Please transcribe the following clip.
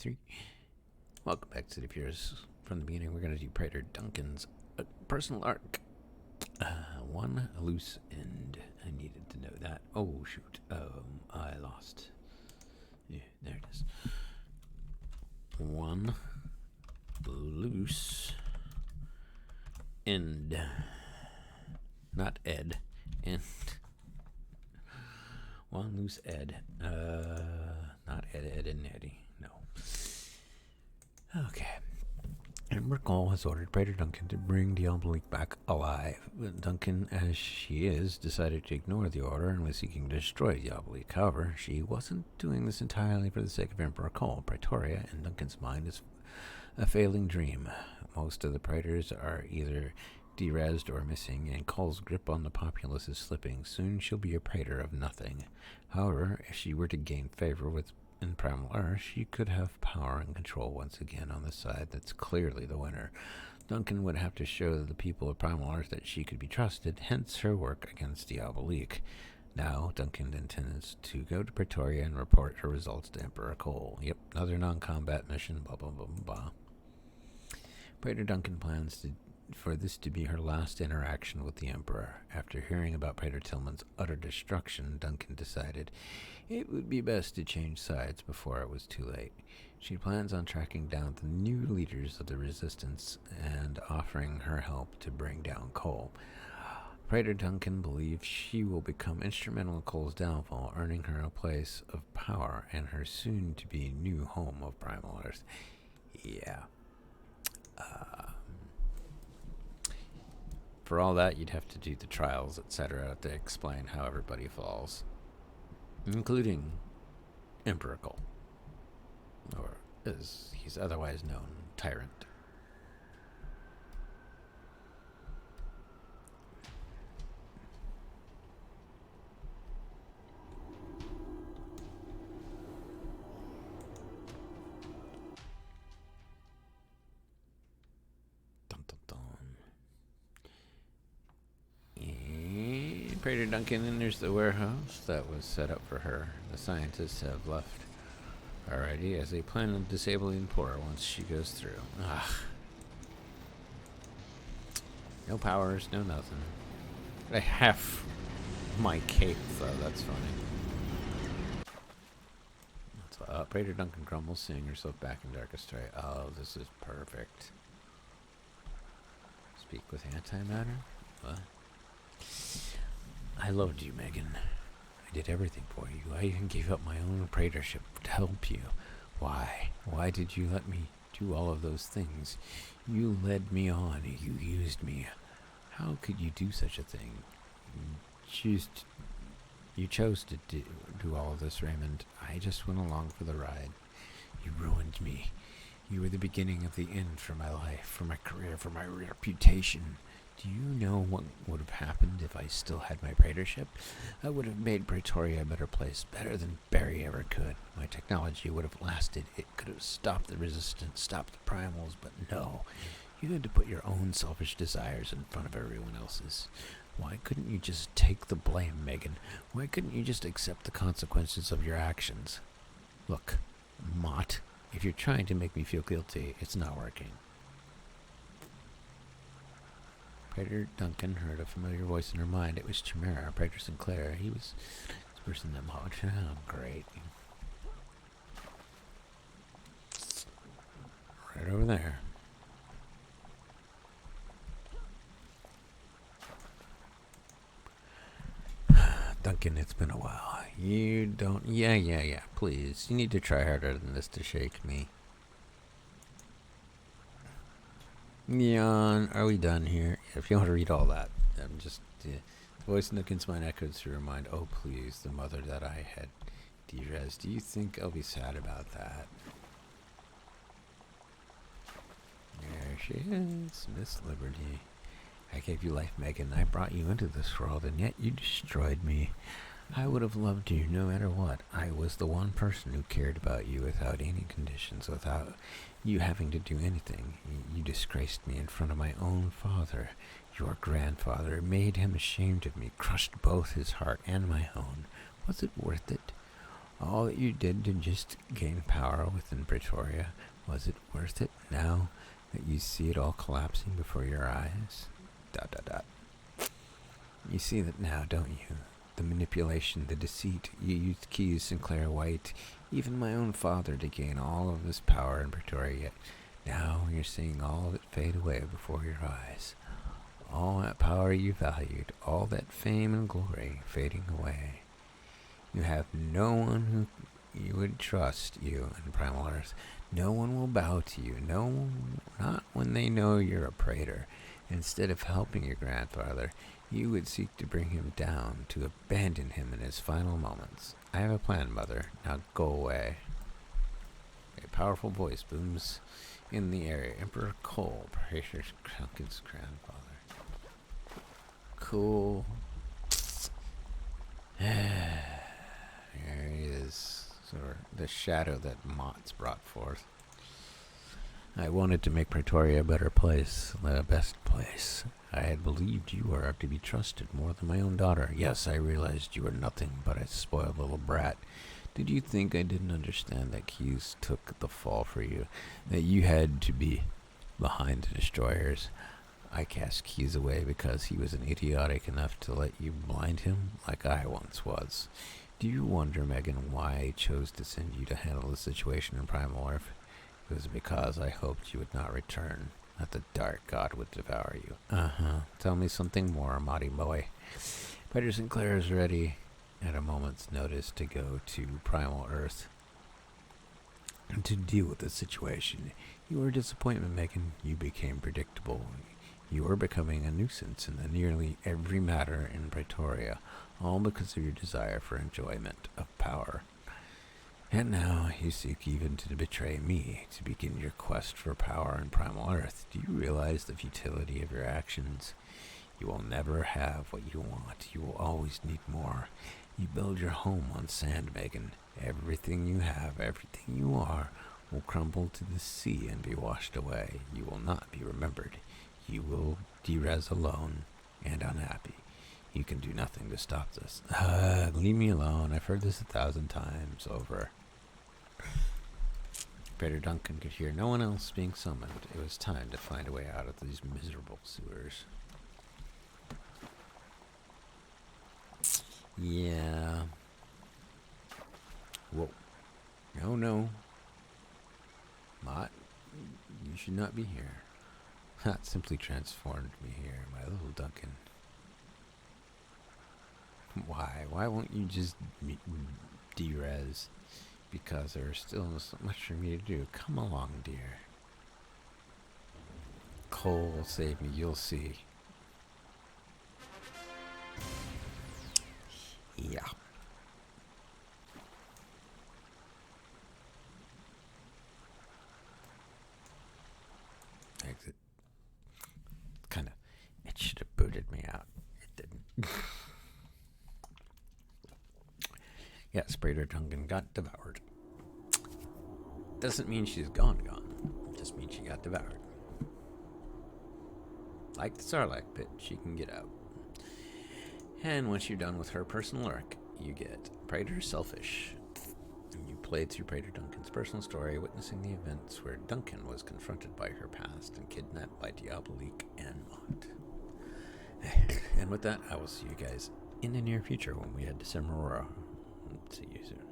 3. Welcome back to the Viewers. From the beginning, we're going to do Praetor Duncan's personal arc. One loose end. I needed to know that. Oh, shoot. I lost. Yeah, there it is. One loose end. Not Ed. End. One loose Ed. Not Ed and Eddie. No. Okay. Amber Cole has ordered Praetor Duncan to bring Diabolique back alive. But Duncan, as she is, decided to ignore the order and was seeking to destroy Diabolique. However, she wasn't doing this entirely for the sake of Emperor Cole. Praetoria, in Duncan's mind, is a failing dream. Most of the praetors are either derezzed or missing, and Cole's grip on the populace is slipping. Soon she'll be a praetor of nothing. However, if she were to gain favor in Primal Earth, she could have power and control once again on the side that's clearly the winner. Duncan would have to show the people of Primal Earth that she could be trusted, hence her work against Diabolique. Now, Duncan intends to go to Praetoria and report her results to Emperor Cole. Yep, another non-combat mission, blah blah blah blah. Praetor Duncan plans for this to be her last interaction with the Emperor. After hearing about Praetor Tillman's utter destruction, Duncan decided it would be best to change sides before it was too late. She plans on tracking down the new leaders of the resistance and offering her help to bring down Cole. Praetor Duncan believes she will become instrumental in Cole's downfall, earning her a place of power in her soon-to-be new home of Primal Earth. Yeah. For all that, you'd have to do the trials, etc., to explain how everybody falls, including Emperor Cole, or as he's otherwise known, Tyrant. Praetor Duncan enters the warehouse that was set up for her. The scientists have left already, as they plan on disabling the portal once she goes through. Ugh. No powers, no nothing. I have my cape, though. That's funny. Praetor Duncan grumbles, seeing herself back in Darkest Strait. Oh, this is perfect. Speak with antimatter? What? I loved you, Megan. I did everything for you. I even gave up my own praetorship to help you. Why? Why did you let me do all of those things? You led me on. You used me. How could you do such a thing? You chose to do all of this, Raymond. I just went along for the ride. You ruined me. You were the beginning of the end for my life, for my career, for my reputation. Do you know what would have happened if I still had my praetorship? I would have made Praetoria a better place, better than Barry ever could. My technology would have lasted. It could have stopped the resistance, stopped the primals, but no. You had to put your own selfish desires in front of everyone else's. Why couldn't you just take the blame, Megan? Why couldn't you just accept the consequences of your actions? Look, Mott, if you're trying to make me feel guilty, it's not working. Praetor Duncan heard a familiar voice in her mind. It was Chimera, Praetor Sinclair. He was this person that Mott. Oh, great. Right over there. Duncan, it's been a while. You don't... Yeah. Please. You need to try harder than this to shake me. Neon, are we done here? If you want to read all that, I'm just... the voice in Duncan's mind echoed through her mind. Oh, please, the mother that I had derez. Do you think I'll be sad about that? There she is, Miss Liberty. I gave you life, Megan. I brought you into this world, and yet you destroyed me. I would have loved you no matter what. I was the one person who cared about you without any conditions, without you having to do anything. You disgraced me in front of my own father, your grandfather, made him ashamed of me, crushed both his heart and my own. Was it worth it? all that you did to just gain power within Pretoria, was it worth it now that you see it all collapsing before your eyes? ... You see that now, don't you? The manipulation, the deceit. You used Keyes Sinclair White, even my own father, to gain all of this power in Pretoria, yet now you're seeing all of it fade away before your eyes. All that power you valued, all that fame and glory fading away. You have no one who you would trust you in Primal Earth. No one will bow to you. No, not when they know you're a praetor. Instead of helping your grandfather, you would seek to bring him down, to abandon him in his final moments. I have a plan, Mother. Now go away. A powerful voice booms in the air. Emperor Cole, Praetor Duncan's grandfather. Cool. There he is. Sort of the shadow that Mott's brought forth. I wanted to make Pretoria a better place, a best place. I had believed you were to be trusted more than my own daughter. Yes, I realized you were nothing but a spoiled little brat. Did you think I didn't understand that Keyes took the fall for you? That you had to be behind the destroyers? I cast Keyes away because he was idiotic enough to let you blind him like I once was. Do you wonder, Megan, why I chose to send you to handle the situation in Primal Earth? It was because I hoped you would not return, that the Dark God would devour you. Tell me something more, Marty boy. Peter Sinclair is ready at a moment's notice to go to Primal Earth and to deal with the situation. You were a disappointment, Megan. You became predictable. You were becoming a nuisance in nearly every matter in Pretoria, all because of your desire for enjoyment of power. And now you seek even to betray me, to begin your quest for power in Primal Earth. Do you realize the futility of your actions? You will never have what you want. You will always need more. You build your home on sand, Megan. Everything you have, everything you are, will crumble to the sea and be washed away. You will not be remembered. You will de-res alone and unhappy. You can do nothing to stop this. Leave me alone. I've heard this 1,000 times over. Praetor Duncan could hear no one else being summoned. It was time to find a way out of these miserable sewers. Yeah. Whoa. No. Mott, you should not be here. That simply transformed me here, my little Duncan. Why? Why won't you just de-res? Because there's still so much for me to do. Come along, dear. Cole will save me, you'll see. Yeah. Exit. It should have booted me out. It didn't. Yes, Praetor Duncan got devoured. Doesn't mean she's gone. It just means she got devoured. Like the Sarlacc pit, she can get out. And once you're done with her personal arc, you get Praetor Selfish. And you played through Praetor Duncan's personal story, witnessing the events where Duncan was confronted by her past and kidnapped by Diabolique and Mott. And with that, I will see you guys in the near future when we head to Cimarora. See you soon.